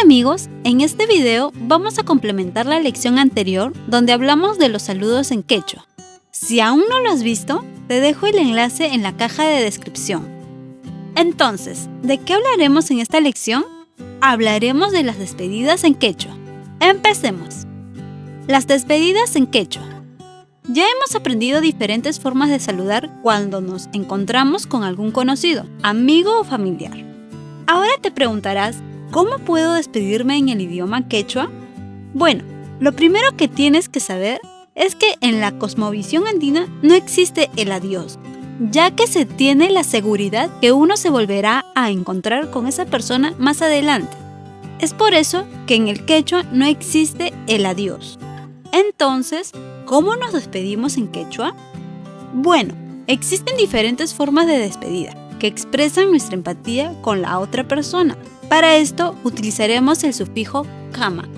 amigos, en este video vamos a complementar la lección anterior donde hablamos de los saludos en quechua. Si aún no lo has visto, te dejo el enlace en la caja de descripción. Entonces, ¿de qué hablaremos en esta lección? Hablaremos de las despedidas en quechua. Empecemos. Las despedidas en quechua. Ya hemos aprendido diferentes formas de saludar cuando nos encontramos con algún conocido, amigo o familiar. Ahora te preguntarás, ¿cómo puedo despedirme en el idioma quechua? Bueno, lo primero que tienes que saber es que en la cosmovisión andina no existe el adiós, ya que se tiene la seguridad que uno se volverá a encontrar con esa persona más adelante. Es por eso que en el quechua no existe el adiós. Entonces, ¿cómo nos despedimos en quechua? Bueno, existen diferentes formas de despedida que expresan nuestra empatía con la otra persona. Para esto utilizaremos el sufijo kama.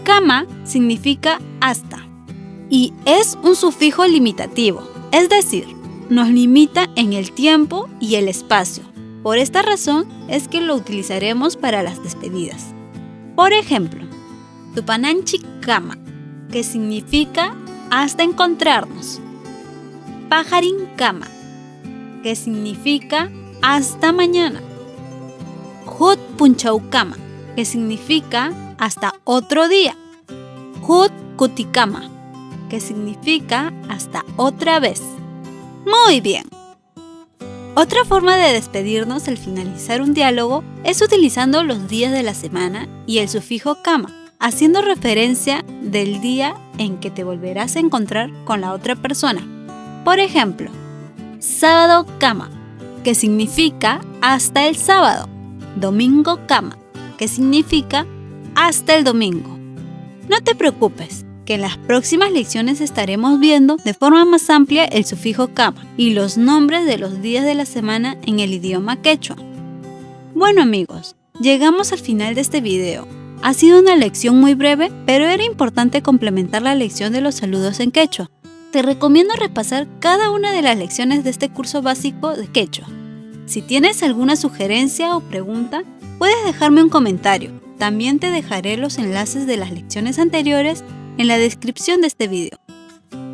Kama significa hasta y es un sufijo limitativo, es decir, nos limita en el tiempo y el espacio. Por esta razón es que lo utilizaremos para las despedidas. Por ejemplo, tupananchi kama, que significa hasta encontrarnos. Pajarin kama, que significa hasta mañana. Hut punchau kama, que significa hasta otro día. Hut kutikama, que significa hasta otra vez. Muy bien. Otra forma de despedirnos al finalizar un diálogo es utilizando los días de la semana y el sufijo kama, haciendo referencia del día en que te volverás a encontrar con la otra persona. Por ejemplo, sábado kama, que significa hasta el sábado. Domingo kama, que significa hasta el domingo. No te preocupes, que en las próximas lecciones estaremos viendo de forma más amplia el sufijo kama y los nombres de los días de la semana en el idioma quechua. Bueno amigos, llegamos al final de este video. Ha sido una lección muy breve, pero era importante complementar la lección de los saludos en quechua. Te recomiendo repasar cada una de las lecciones de este curso básico de quechua. Si tienes alguna sugerencia o pregunta, puedes dejarme un comentario. También te dejaré los enlaces de las lecciones anteriores en la descripción de este video.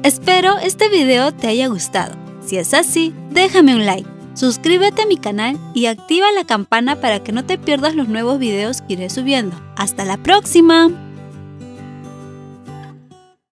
Espero este video te haya gustado. Si es así, déjame un like, suscríbete a mi canal y activa la campana para que no te pierdas los nuevos videos que iré subiendo. ¡Hasta la próxima!